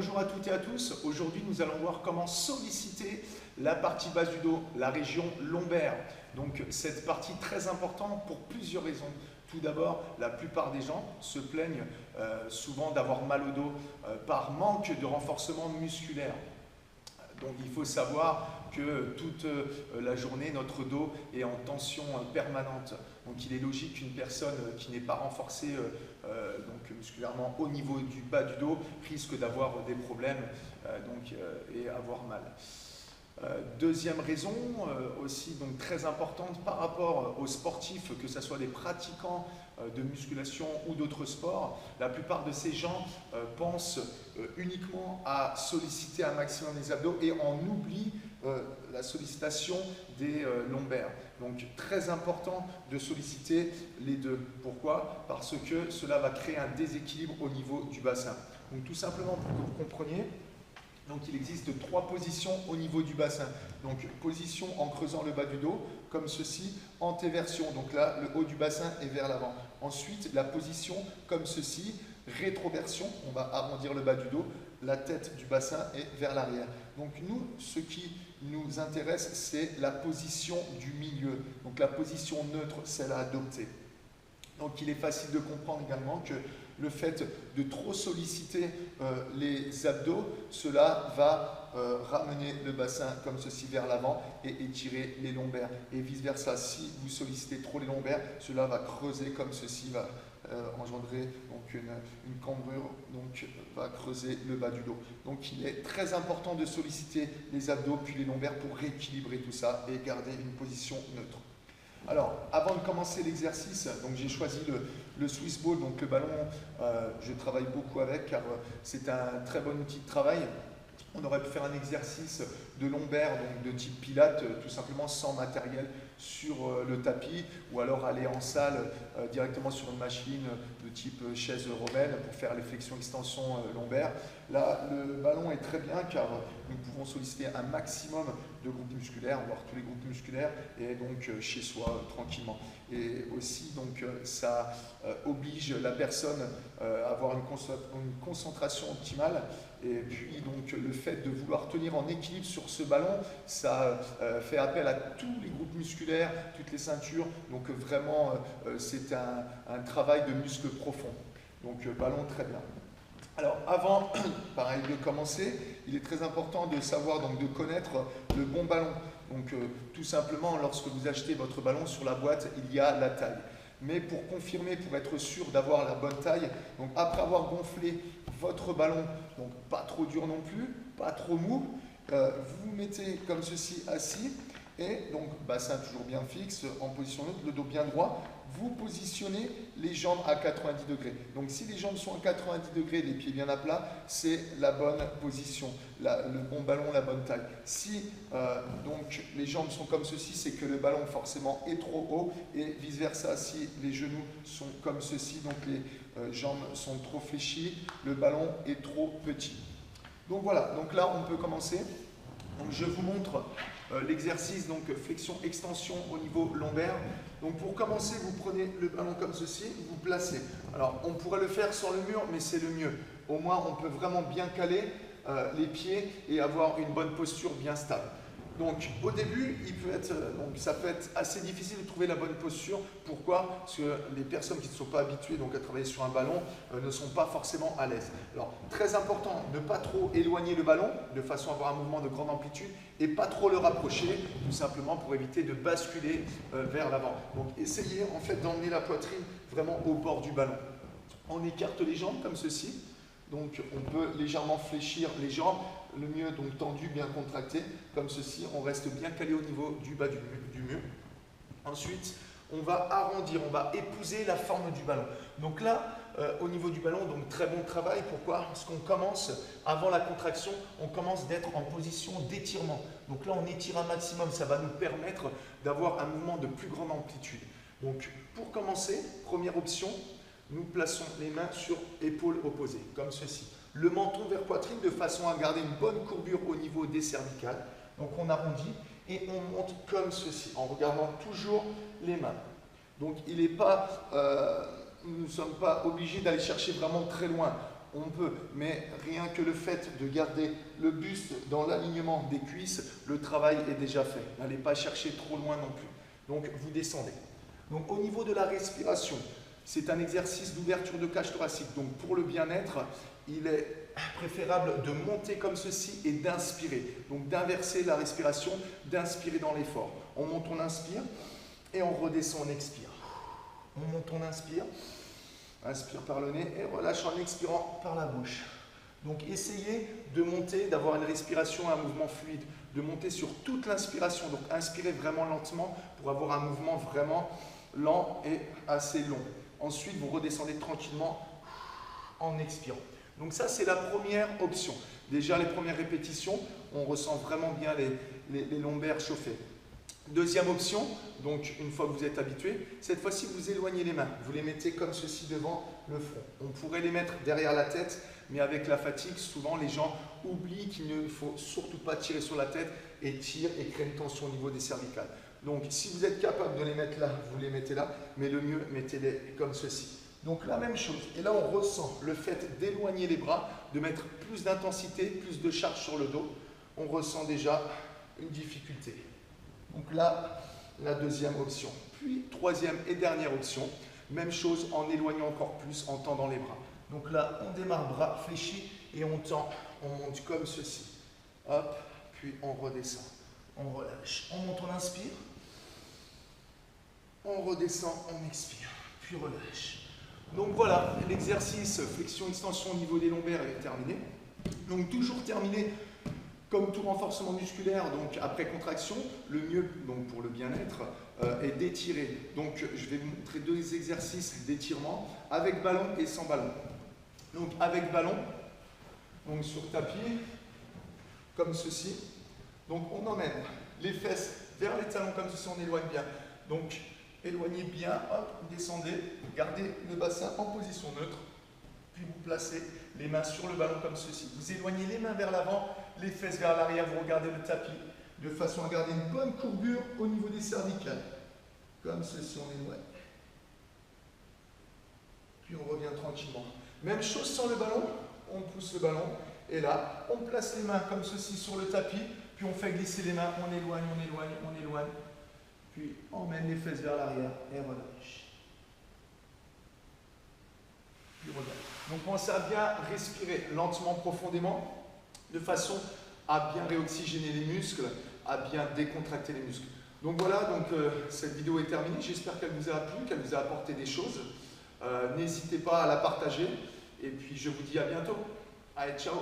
Bonjour à toutes et à tous. Aujourd'hui, nous allons voir comment solliciter la partie basse du dos, la région lombaire. Donc, cette partie très importante pour plusieurs raisons. Tout d'abord, la plupart des gens se plaignent souvent d'avoir mal au dos par manque de renforcement musculaire. Donc, il faut savoir que toute la journée, notre dos est en tension permanente. Donc, il est logique qu'une personne qui n'est pas renforcée musculairement au niveau du bas du dos risque d'avoir des problèmes et avoir mal. Deuxième raison, aussi donc très importante par rapport aux sportifs, que ce soit des pratiquants de musculation ou d'autres sports, la plupart de ces gens pensent uniquement à solliciter un maximum les abdos et en oublient la sollicitation des lombaires. Donc très important de solliciter les deux. Pourquoi? Parce que cela va créer un déséquilibre au niveau du bassin. Donc tout simplement pour que vous compreniez, donc il existe trois positions au niveau du bassin. Donc position en creusant le bas du dos, comme ceci, antéversion. Donc là, le haut du bassin est vers l'avant. Ensuite, la position comme ceci, rétroversion. On va arrondir le bas du dos. La tête du bassin est vers l'arrière. Donc nous, ce qui nous intéresse, c'est la position du milieu. Donc la position neutre, celle à adopter. Donc il est facile de comprendre également que le fait de trop solliciter les abdos, cela va ramener le bassin comme ceci vers l'avant et étirer les lombaires. Et vice versa, si vous sollicitez trop les lombaires, cela va creuser comme ceci, va engendrer donc une cambrure, donc va creuser le bas du dos. Donc il est très important de solliciter les abdos puis les lombaires pour rééquilibrer tout ça et garder une position neutre. Alors, avant de commencer l'exercice, donc j'ai choisi le Swiss Ball, donc le ballon, je travaille beaucoup avec car c'est un très bon outil de travail. On aurait pu faire un exercice de lombaire, donc de type Pilates, tout simplement sans matériel sur le tapis, ou alors aller en salle directement sur une machine de type chaise romaine pour faire les flexions-extensions lombaires. Là, le ballon est très bien car nous pouvons solliciter un maximum de groupes musculaires, voire tous les groupes musculaires, et donc chez soi tranquillement. Et aussi, donc, ça oblige la personne à avoir une concentration optimale. Et puis, donc, le fait de vouloir tenir en équilibre sur ce ballon, ça fait appel à tous les groupes musculaires, toutes les ceintures. Donc, vraiment, c'est un travail de muscle profond. Donc, ballon très bien. Alors, avant, pareil, de commencer, il est très important de savoir, donc, de connaître le bon ballon. Donc, tout simplement, lorsque vous achetez votre ballon, sur la boîte, il y a la taille. Mais pour confirmer, pour être sûr d'avoir la bonne taille, donc après avoir gonflé votre ballon, donc pas trop dur non plus, pas trop mou, vous mettez comme ceci assis, et donc bassin toujours bien fixe, en position neutre, le dos bien droit. Vous positionnez les jambes à 90 degrés. Donc si les jambes sont à 90 degrés, les pieds bien à plat, c'est la bonne position, le bon ballon, la bonne taille. Si donc les jambes sont comme ceci, c'est que le ballon forcément est trop haut, et vice versa, si les genoux sont comme ceci, donc les jambes sont trop fléchies, le ballon est trop petit. Donc voilà, donc là on peut commencer. Donc je vous montre l'exercice, donc flexion-extension au niveau lombaire. Donc pour commencer, vous prenez le ballon comme ceci, vous placez. Alors on pourrait le faire sur le mur, mais c'est le mieux. Au moins on peut vraiment bien caler les pieds et avoir une bonne posture bien stable. Donc au début, ça peut être assez difficile de trouver la bonne posture. Pourquoi? Parce que les personnes qui ne sont pas habituées donc, à travailler sur un ballon ne sont pas forcément à l'aise. Alors très important, ne pas trop éloigner le ballon de façon à avoir un mouvement de grande amplitude et pas trop le rapprocher, tout simplement pour éviter de basculer vers l'avant. Donc essayez en fait d'emmener la poitrine vraiment au bord du ballon. On écarte les jambes comme ceci. Donc on peut légèrement fléchir les jambes, le mieux donc tendu, bien contracté, comme ceci, on reste bien calé au niveau du bas du mur. Ensuite, on va arrondir, on va épouser la forme du ballon. Donc là, au niveau du ballon, donc très bon travail, pourquoi? Parce qu'on commence, avant la contraction, on commence d'être en position d'étirement. Donc là, on étire un maximum, ça va nous permettre d'avoir un mouvement de plus grande amplitude. Donc pour commencer, première option, nous plaçons les mains sur épaules opposées, comme ceci. Le menton vers poitrine de façon à garder une bonne courbure au niveau des cervicales. Donc on arrondit et on monte comme ceci, en regardant toujours les mains. Donc il n'est pas, nous ne sommes pas obligés d'aller chercher vraiment très loin. on peut, mais rien que le fait de garder le buste dans l'alignement des cuisses, le travail est déjà fait. N'allez pas chercher trop loin non plus. Donc vous descendez. Donc au niveau de la respiration, c'est un exercice d'ouverture de cage thoracique. Donc pour le bien-être, il est préférable de monter comme ceci et d'inspirer. Donc d'inverser la respiration, d'inspirer dans l'effort. On monte, on inspire et on redescend, on expire. On monte, on inspire. Inspire par le nez et relâche en expirant par la bouche. Donc essayez de monter, d'avoir une respiration, un mouvement fluide, de monter sur toute l'inspiration. Donc inspirez vraiment lentement pour avoir un mouvement vraiment lent et assez long. Ensuite, vous redescendez tranquillement en expirant. Donc ça, c'est la première option. Déjà, les premières répétitions, on ressent vraiment bien les lombaires chauffés. Deuxième option, donc une fois que vous êtes habitué, cette fois-ci vous éloignez les mains, vous les mettez comme ceci devant le front. On pourrait les mettre derrière la tête, mais avec la fatigue, souvent les gens oublient qu'il ne faut surtout pas tirer sur la tête et tirent et créent une tension au niveau des cervicales. Donc si vous êtes capable de les mettre là, vous les mettez là, mais le mieux, mettez-les comme ceci. Donc la même chose, et là on ressent le fait d'éloigner les bras, de mettre plus d'intensité, plus de charge sur le dos, on ressent déjà une difficulté. Donc là, la deuxième option. Puis, troisième et dernière option, même chose en éloignant encore plus, en tendant les bras. Donc là, on démarre bras fléchis et on tend, on monte comme ceci. Hop, puis on redescend. On relâche. On monte, on inspire. On redescend, on expire. Puis relâche. Donc voilà, l'exercice flexion-extension au niveau des lombaires est terminé. Donc toujours terminé. Comme tout renforcement musculaire, donc après contraction, le mieux donc pour le bien-être est d'étirer. Donc je vais vous montrer deux exercices d'étirement avec ballon et sans ballon. Donc avec ballon, donc sur tapis, comme ceci. Donc on emmène les fesses vers les talons comme ceci, on éloigne bien. Donc éloignez bien, hop, descendez, gardez le bassin en position neutre. Puis vous placez les mains sur le ballon comme ceci. Vous éloignez les mains vers l'avant, les fesses vers l'arrière, vous regardez le tapis, de façon à garder une bonne courbure au niveau des cervicales. Comme ceci, on éloigne. Puis on revient tranquillement. Même chose sur le ballon, on pousse le ballon, et là, on place les mains comme ceci sur le tapis, puis on fait glisser les mains, on éloigne, on éloigne, on éloigne. Puis on mène les fesses vers l'arrière et relâche. Puis regarde. Donc pensez à bien respirer lentement, profondément, de façon à bien réoxygéner les muscles, à bien décontracter les muscles. Donc voilà, donc, cette vidéo est terminée. J'espère qu'elle vous a plu, qu'elle vous a apporté des choses. N'hésitez pas à la partager. Et puis je vous dis à bientôt. Allez, ciao!